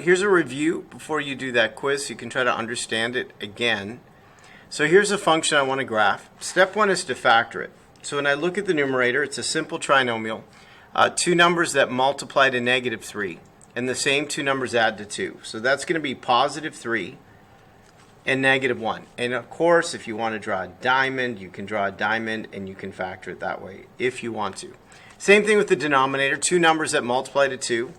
Here's a review before you do that quiz so you can try to understand it again. So here's a function I want to graph. Step one is to factor it. So when I look at the numerator, it's a simple trinomial. Two numbers that multiply to negative 3, and the same two numbers add to 2. So that's going to be positive 3 and negative 1. And of course, if you want to draw a diamond, you can draw a diamond and you can factor it that way if you want to. Same thing with the denominator, two numbers that multiply to 2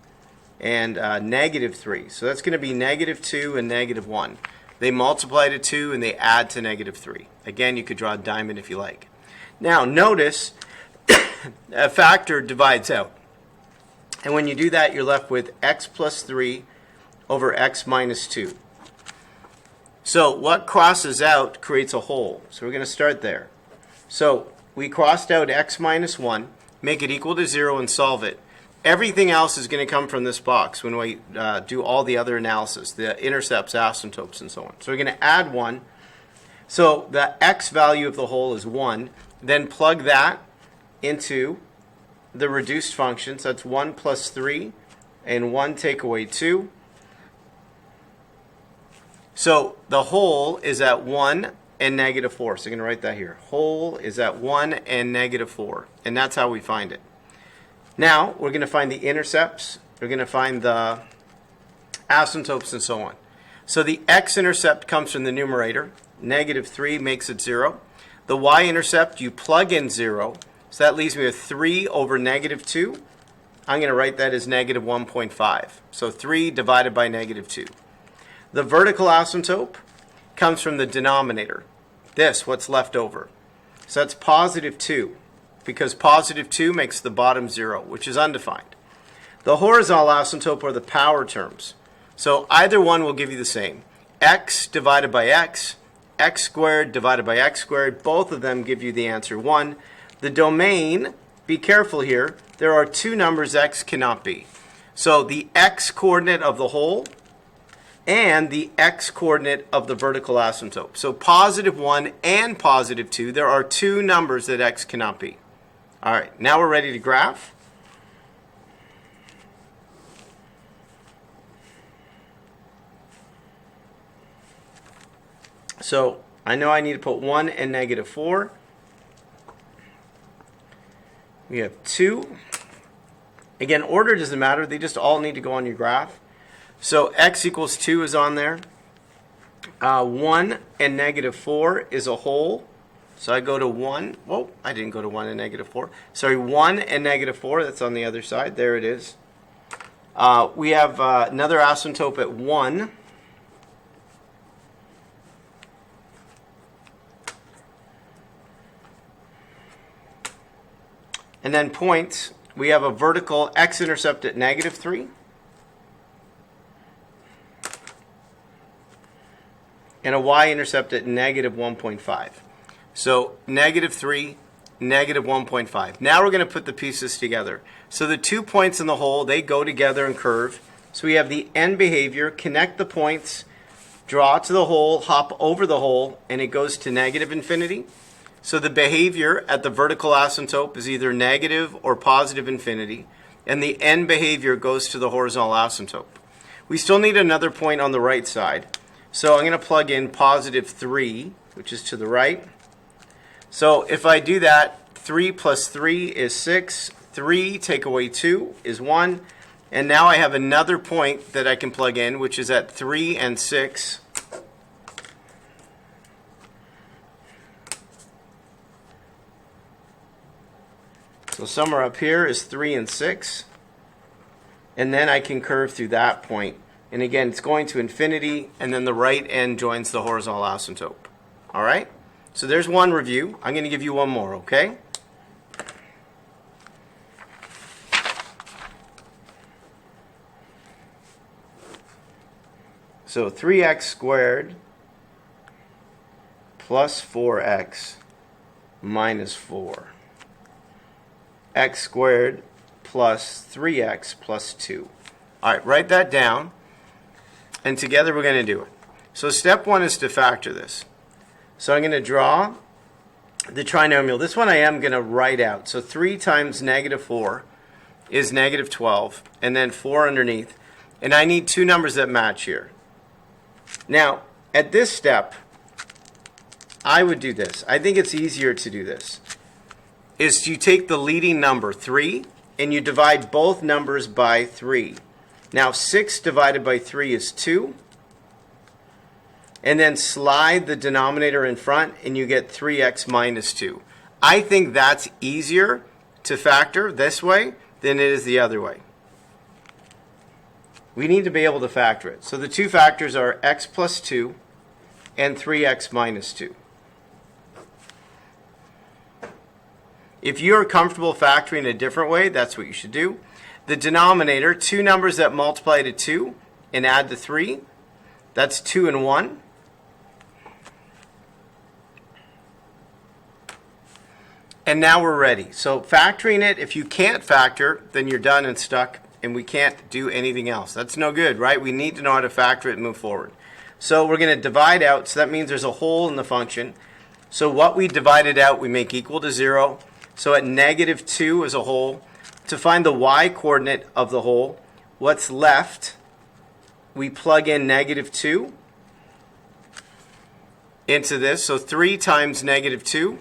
and negative 3. So that's going to be negative 2 and negative 1. They multiply to 2 and they add to negative 3. Again, you could draw a diamond if you like. Now, notice a factor divides out. And when you do that, you're left with x plus 3 over x minus 2. So what crosses out creates a whole. So we're going to start there. So we crossed out x minus 1, make it equal to 0 and solve it. Everything else is going to come from this box when we do all the other analysis, the intercepts, asymptotes, and so on. So we're going to add 1. So the x value of the whole is 1. Then plug that into the reduced function. So that's 1 plus 3 and 1 take away 2. So the whole is at 1 and negative 4. So I'm going to write that here. Whole is at 1 and negative 4. And that's how we find it. Now we're going to find the intercepts. We're going to find the asymptotes and so on. So the x-intercept comes from the numerator. Negative 3 makes it 0. The y-intercept, you plug in 0. So that leaves me with 3 over negative 2. I'm going to write that as negative 1.5. So 3 divided by negative 2. The vertical asymptote comes from the denominator. This, what's left over. So that's positive 2. Because positive 2 makes the bottom 0, which is undefined. The horizontal asymptote are the power terms. So either one will give you the same. X divided by x, x squared divided by x squared, both of them give you the answer 1. The domain, be careful here, there are two numbers x cannot be. So the x coordinate of the whole and the x coordinate of the vertical asymptote. So positive 1 and positive 2, there are two numbers that x cannot be. All right, now we're ready to graph. So I know I need to put 1 and negative 4. We have 2. Again, order doesn't matter. They just all need to go on your graph. So x equals 2 is on there. 1 and negative 4 is a whole. So I go to 1. Whoa, I didn't go to 1 and negative 4. Sorry, 1 and negative 4. That's on the other side. There it is. We have another asymptote at 1. And then points. We have a vertical x-intercept at negative 3. And a y-intercept at negative 1.5. So negative 3, negative 1.5. Now we're going to put the pieces together. So the 2 points in the whole, they go together and curve. So we have the end behavior, connect the points, draw to the whole, hop over the whole, and it goes to negative infinity. So the behavior at the vertical asymptote is either negative or positive infinity. And the end behavior goes to the horizontal asymptote. We still need another point on the right side. So I'm going to plug in positive 3, which is to the right. So if I do that, 3 plus 3 is 6. 3 take away 2 is 1. And now I have another point that I can plug in, which is at 3 and 6. So somewhere up here is 3 and 6. And then I can curve through that point. And again, it's going to infinity, and then the right end joins the horizontal asymptote. All right? So there's one review. I'm going to give you one more, okay? So 3x squared plus 4x minus 4. X squared plus 3x plus 2. All right, write that down. And together we're going to do it. So step one is to factor this. So I'm going to draw the trinomial. This one I am going to write out. So 3 times negative 4 is negative 12. And then 4 underneath. And I need two numbers that match here. Now, at this step, I would do this. I think it's easier to do this. Is you take the leading number, 3, and you divide both numbers by 3. Now, 6 divided by 3 is 2. And then slide the denominator in front, and you get 3x minus 2. I think that's easier to factor this way than it is the other way. We need to be able to factor it. So the two factors are x plus 2 and 3x minus 2. If you're comfortable factoring a different way, that's what you should do. The denominator, two numbers that multiply to 2 and add to 3, that's 2 and 1. And now we're ready. So factoring it, if you can't factor, then you're done and stuck, and we can't do anything else. That's no good, right? We need to know how to factor it and move forward. So we're going to divide out, so that means there's a hole in the function. So what we divided out, we make equal to 0. So at negative 2 is a hole. To find the y coordinate of the hole, what's left, we plug in negative 2 into this. So 3 times negative 2,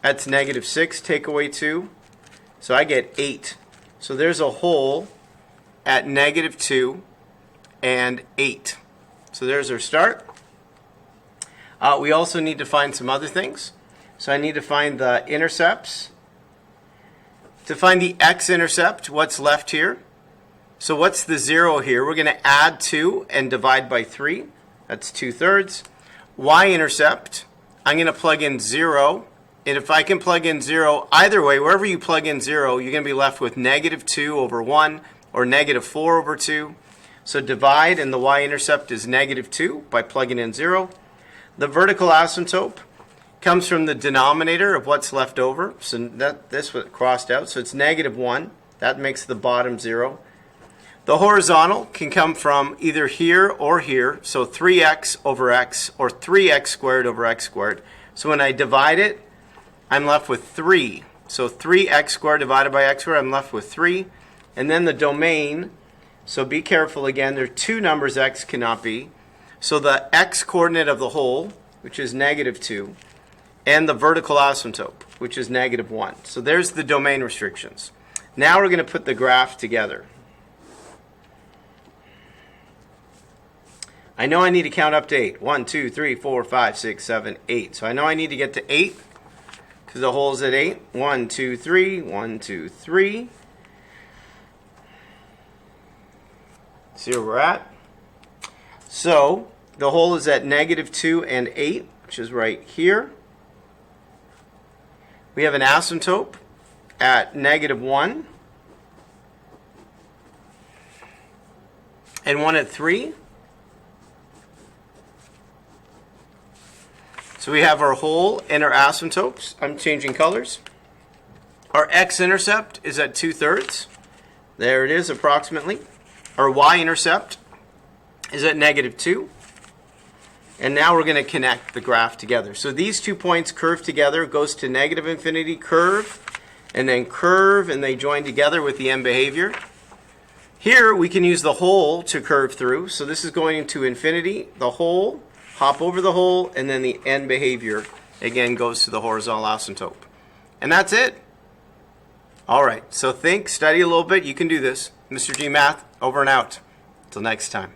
that's negative 6. Take away 2. So I get 8. So there's a hole at negative 2 and 8. So there's our start. We also need to find some other things. So I need to find the intercepts. To find the x-intercept, what's left here? So what's the 0 here? We're going to add 2 and divide by 3. That's 2/3. Y-intercept, I'm going to plug in 0. And if I can plug in 0, either way, wherever you plug in 0, you're going to be left with negative 2 over 1 or negative 4 over 2. So divide, and the y-intercept is negative 2 by plugging in 0. The vertical asymptote comes from the denominator of what's left over. So this was crossed out, so it's negative 1. That makes the bottom 0. The horizontal can come from either here or here, so 3x over x, or 3x squared over x squared. So when I divide it, I'm left with 3. So 3x squared divided by x squared, I'm left with 3. And then the domain, so be careful again, there are two numbers x cannot be. So the x coordinate of the hole, which is negative 2, and the vertical asymptote, which is negative 1. So there's the domain restrictions. Now we're going to put the graph together. I know I need to count up to 8. 1, 2, 3, 4, 5, 6, 7, 8. So I know I need to get to 8 because the hole's at 8. 1, 2, 3, 1, 2, 3. See where we're at? So the hole is at negative 2 and 8, which is right here. We have an asymptote at negative 1 and one at 3. So we have our hole and our asymptotes. I'm changing colors. Our x-intercept is at 2/3. There it is approximately. Our y-intercept is at negative 2. And now we're going to connect the graph together. So these 2 points curve together, goes to negative infinity, curve, and they join together with the end behavior. Here we can use the hole to curve through. So this is going to infinity, the hole, hop over the hole, and then the end behavior again goes to the horizontal asymptote. And that's it. All right, so think, study a little bit. You can do this. Mr. G Math, over and out. Until next time.